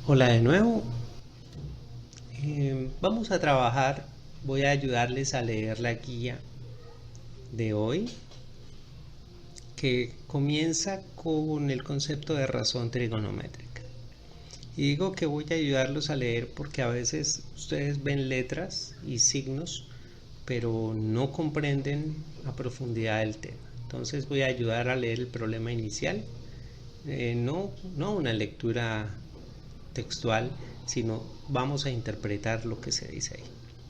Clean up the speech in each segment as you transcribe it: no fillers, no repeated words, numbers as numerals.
Hola de nuevo. Vamos a trabajar. Voy a ayudarles a leer la guía de hoy, que comienza con el concepto de razón trigonométrica. Y digo que voy a ayudarlos a leer porque a veces ustedes ven letras y signos, pero no comprenden a profundidad el tema. Entonces voy a ayudar a leer el problema inicial, no una lectura textual, sino vamos a interpretar lo que se dice ahí.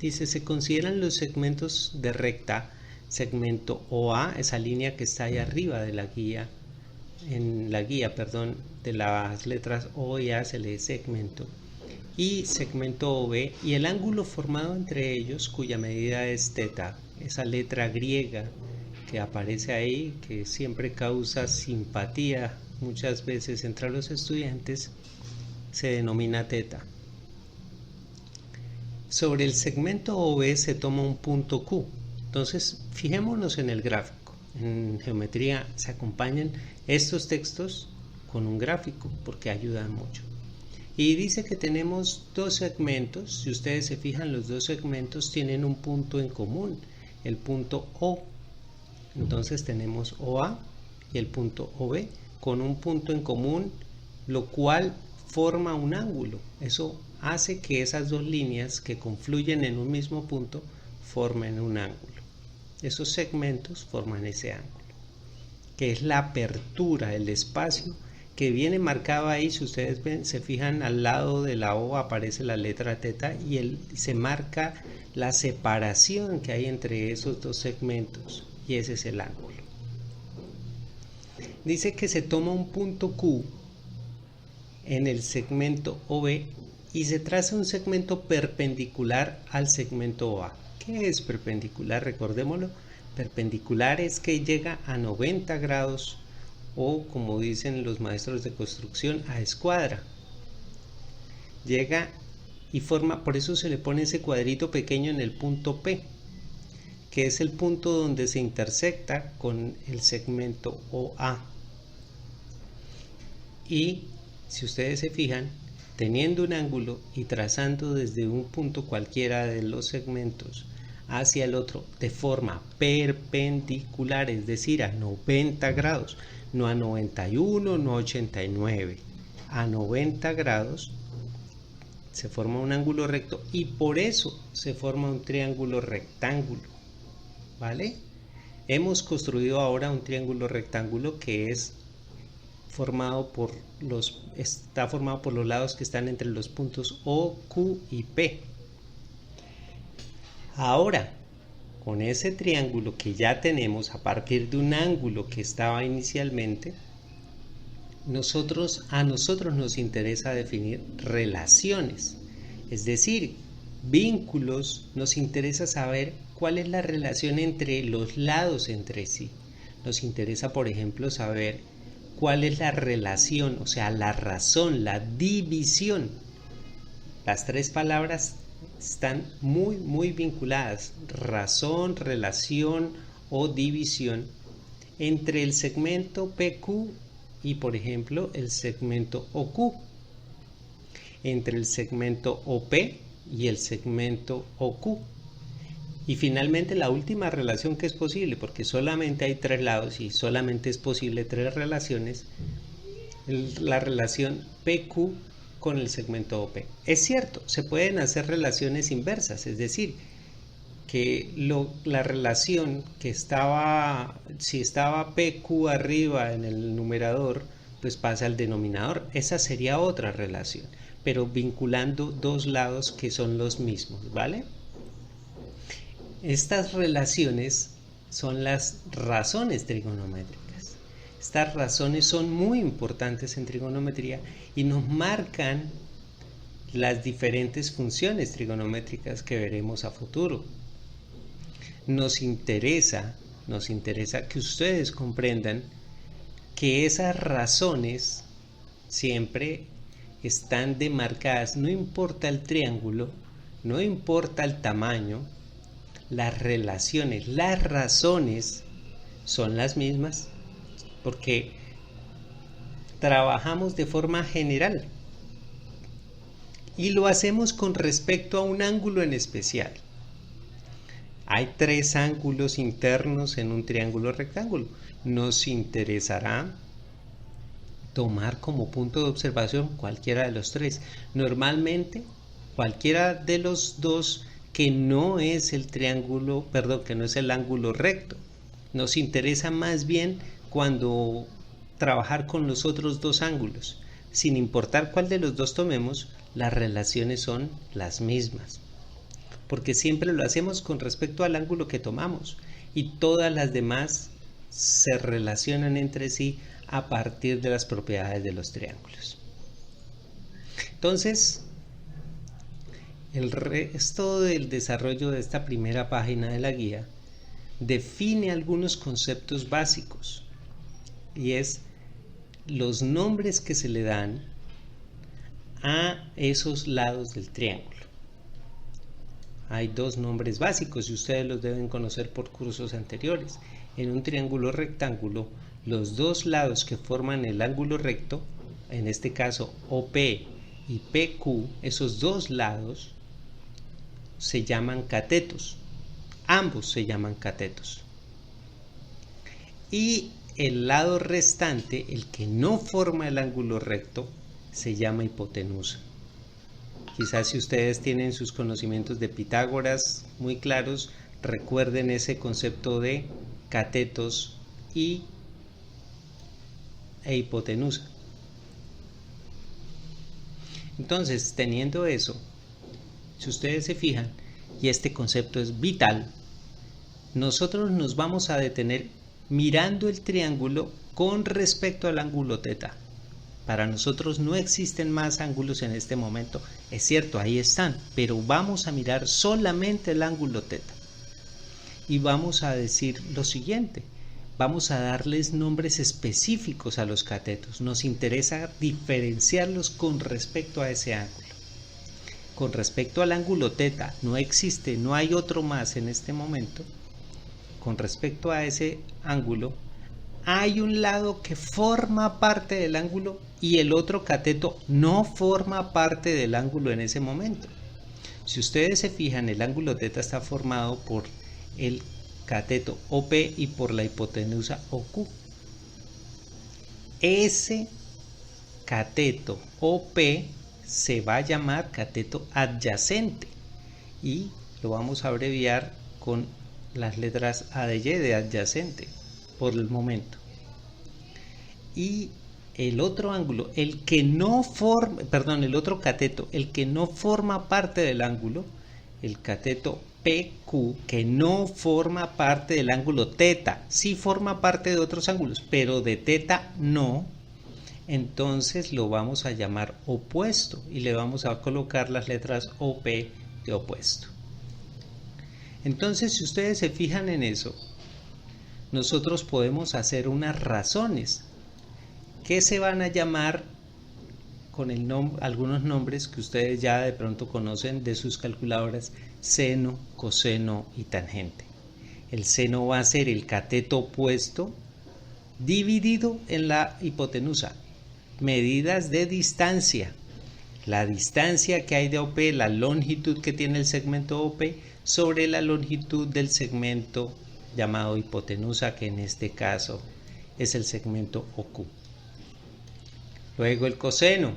Dice, se consideran los segmentos de recta, segmento OA, esa línea que está ahí arriba de la guía, de las letras O y A se lee segmento, y segmento OB, y el ángulo formado entre ellos, cuya medida es teta, esa letra griega que aparece ahí, que siempre causa simpatía muchas veces entre los estudiantes, se denomina teta. Sobre el segmento OB se toma un punto Q. Entonces, fijémonos en el gráfico. En geometría se acompañan estos textos con un gráfico porque ayudan mucho. Y dice que tenemos dos segmentos. Si ustedes se fijan, los dos segmentos tienen un punto en común, el punto O. Entonces tenemos OA y el punto OB con un punto en común, lo cual forma un ángulo. Eso hace que esas dos líneas que confluyen en un mismo punto formen un ángulo. Esos segmentos forman ese ángulo, que es la apertura, el espacio que viene marcado ahí. Si ustedes ven, se fijan, al lado de la O aparece la letra teta y se marca la separación que hay entre esos dos segmentos, y ese es el ángulo. Dice que se toma un punto Q en el segmento OB y se traza un segmento perpendicular al segmento OA. ¿Qué es perpendicular? Recordémoslo. Perpendicular es que llega a 90 grados o, como dicen los maestros de construcción, a escuadra. Llega y forma, por eso se le pone ese cuadrito pequeño en el punto P, que es el punto donde se intersecta con el segmento OA. Y si ustedes se fijan, teniendo un ángulo y trazando desde un punto cualquiera de los segmentos hacia el otro de forma perpendicular, es decir, a 90 grados, no a 91, no a 89, a 90 grados, se forma un ángulo recto y por eso se forma un triángulo rectángulo, ¿vale? Hemos construido ahora un triángulo rectángulo que está formado por los lados que están entre los puntos O, Q y P. Ahora, con ese triángulo que ya tenemos a partir de un ángulo que estaba inicialmente, a nosotros nos interesa definir relaciones, es decir, vínculos. Nos interesa saber cuál es la relación entre los lados entre sí. Nos interesa, por ejemplo, saber cuál es la relación, o sea, la razón, la división. Las tres palabras están muy vinculadas: razón, relación o división, entre el segmento PQ y, por ejemplo, el segmento OQ, entre el segmento OP y el segmento OQ. Y finalmente la última relación que es posible, porque solamente hay tres lados y solamente es posible tres relaciones, la relación PQ con el segmento OP. Es cierto, se pueden hacer relaciones inversas, es decir, que la relación que si estaba PQ arriba en el numerador, pues pasa al denominador. Esa sería otra relación, pero vinculando dos lados que son los mismos, ¿vale? Estas relaciones son las razones trigonométricas. Estas razones son muy importantes en trigonometría y nos marcan las diferentes funciones trigonométricas que veremos a futuro. Nos interesa que ustedes comprendan que esas razones siempre están demarcadas, no importa el triángulo, no importa el tamaño. Las relaciones, las razones son las mismas porque trabajamos de forma general. y lo hacemos con respecto a un ángulo en especial. Hay 3 ángulos internos en un triángulo rectángulo. Nos interesará tomar como punto de observación cualquiera de los 3. Normalmente, cualquiera de los 2 que no es el triángulo, perdón, que no es el ángulo recto. Nos interesa más bien cuando trabajar con los otros 2 ángulos. Sin importar cuál de los 2 tomemos, las relaciones son las mismas. Porque siempre lo hacemos con respecto al ángulo que tomamos y todas las demás se relacionan entre sí a partir de las propiedades de los triángulos. Entonces, el resto del desarrollo de esta primera página de la guía define algunos conceptos básicos y es los nombres que se le dan a esos lados del triángulo. Hay 2 nombres básicos y ustedes los deben conocer por cursos anteriores. En un triángulo rectángulo, los 2 lados que forman el ángulo recto, en este caso OP y PQ, esos 2 lados se llaman catetos. Ambos se llaman catetos. Y el lado restante, el que no forma el ángulo recto, se llama hipotenusa. Quizás si ustedes tienen sus conocimientos de Pitágoras muy claros, recuerden ese concepto de catetos e hipotenusa. Entonces, teniendo eso, si ustedes se fijan, y este concepto es vital, nosotros nos vamos a detener mirando el triángulo con respecto al ángulo teta. Para nosotros no existen más ángulos en este momento. Es cierto, ahí están, pero vamos a mirar solamente el ángulo teta. Y vamos a decir lo siguiente. Vamos a darles nombres específicos a los catetos. Nos interesa diferenciarlos con respecto a ese ángulo. Con respecto al ángulo teta, no existe, no hay otro más en este momento. Con respecto a ese ángulo, hay un lado que forma parte del ángulo y el otro cateto no forma parte del ángulo en ese momento. Si ustedes se fijan, el ángulo teta está formado por el cateto OP y por la hipotenusa OQ. Ese cateto OP se va a llamar cateto adyacente y lo vamos a abreviar con las letras A de Y de adyacente por el momento. Y el otro ángulo, el otro cateto, el que no forma parte del ángulo, el cateto PQ, que no forma parte del ángulo teta, sí forma parte de otros ángulos, pero de teta no, entonces lo vamos a llamar opuesto y le vamos a colocar las letras OP de opuesto. Entonces, si ustedes se fijan en eso, nosotros podemos hacer unas razones que se van a llamar con algunos nombres que ustedes ya de pronto conocen de sus calculadoras: seno, coseno y tangente. El seno va a ser el cateto opuesto dividido en la hipotenusa. Medidas de distancia. La distancia que hay de OP, la longitud que tiene el segmento OP sobre la longitud del segmento llamado hipotenusa, que en este caso es el segmento OQ. Luego el coseno.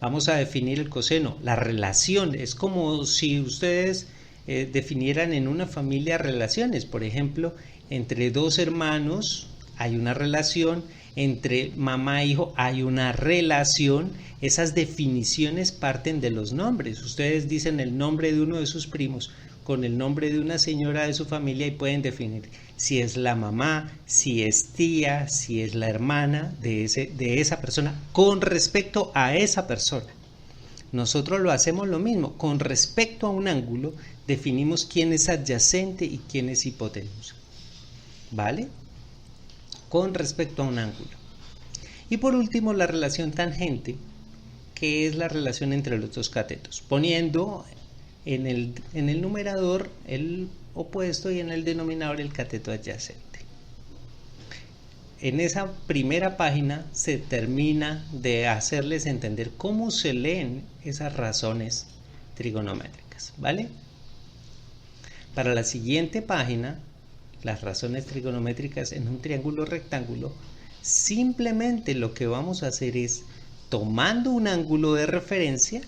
Vamos a definir el coseno. La relación es como si ustedes definieran en una familia relaciones. Por ejemplo, entre 2 hermanos hay una relación, entre mamá e hijo hay una relación. Esas definiciones parten de los nombres. Ustedes dicen el nombre de uno de sus primos con el nombre de una señora de su familia y pueden definir si es la mamá, si es tía, si es la hermana de esa persona con respecto a esa persona. Nosotros lo hacemos lo mismo. Con respecto a un ángulo definimos quién es adyacente y quién es hipotenusa. ¿Vale? Con respecto a un ángulo. Y por último, la relación tangente, que es la relación entre los 2 catetos, poniendo en el numerador el opuesto y en el denominador el cateto adyacente. en esa primera página se termina de hacerles entender cómo se leen esas razones trigonométricas, ¿vale? Para la siguiente página, las razones trigonométricas en un triángulo rectángulo, simplemente lo que vamos a hacer es, tomando un ángulo de referencia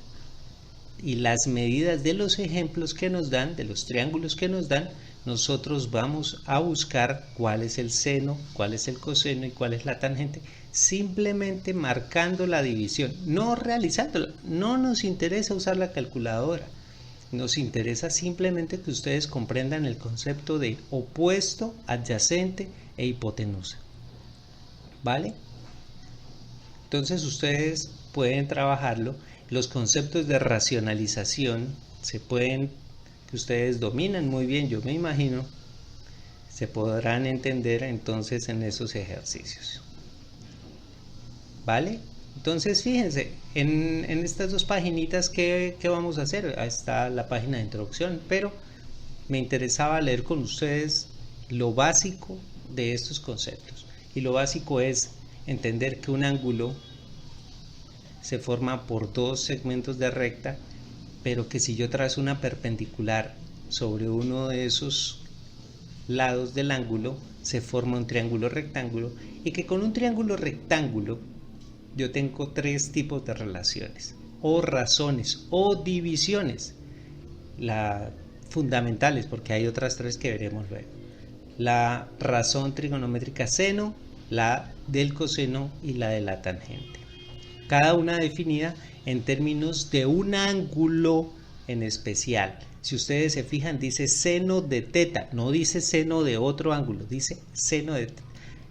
y las medidas de los ejemplos que nos dan, de los triángulos que nos dan, nosotros vamos a buscar cuál es el seno, cuál es el coseno y cuál es la tangente, simplemente marcando la división, no realizándola. No nos interesa usar la calculadora, nos interesa simplemente que ustedes comprendan el concepto de opuesto, adyacente e hipotenusa, ¿vale? Entonces ustedes pueden trabajarlo. Los conceptos de racionalización que ustedes dominan muy bien, yo me imagino, se podrán entender entonces en esos ejercicios, ¿vale? Entonces fíjense, en estas dos paginitas, ¿qué vamos a hacer? Ahí está la página de introducción, pero me interesaba leer con ustedes lo básico de estos conceptos. Y lo básico es entender que un ángulo se forma por dos segmentos de recta, pero que si yo trazo una perpendicular sobre uno de esos lados del ángulo, se forma un triángulo rectángulo, y que con un triángulo rectángulo yo tengo tres tipos de relaciones, o razones, o divisiones, fundamentales, porque hay otras tres que veremos luego. La razón trigonométrica seno, la del coseno y la de la tangente. Cada una definida en términos de un ángulo en especial. Si ustedes se fijan, dice seno de teta, no dice seno de otro ángulo, dice seno de teta.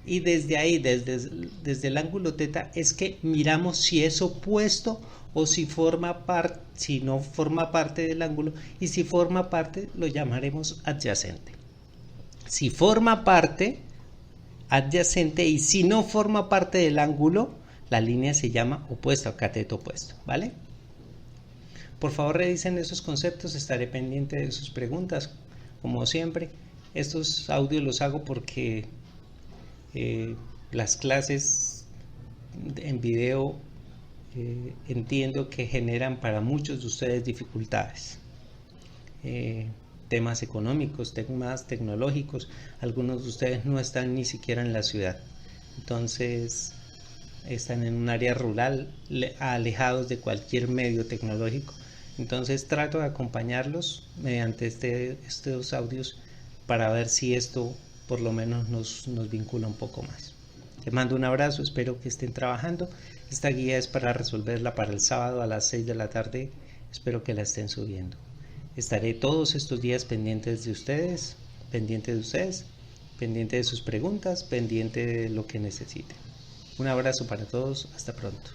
Y desde ahí, desde el ángulo teta, es que miramos si es opuesto o si no forma parte del ángulo, y si forma parte lo llamaremos adyacente. Si forma parte, adyacente, y si no forma parte del ángulo, la línea se llama opuesto, cateto opuesto, ¿vale? Por favor, revisen esos conceptos, estaré pendiente de sus preguntas, como siempre. Estos audios los hago porque las clases en video entiendo que generan para muchos de ustedes dificultades. Temas económicos, temas tecnológicos, algunos de ustedes no están ni siquiera en la ciudad, entonces están en un área rural, alejados de cualquier medio tecnológico. Entonces trato de acompañarlos mediante estos audios para ver si esto por lo menos nos vincula un poco más. Les mando un abrazo, espero que estén trabajando. Esta guía es para resolverla para el sábado a las 6 de la tarde, espero que la estén subiendo. Estaré todos estos días pendiente de ustedes, pendiente de sus preguntas, pendiente de lo que necesiten. Un abrazo para todos, hasta pronto.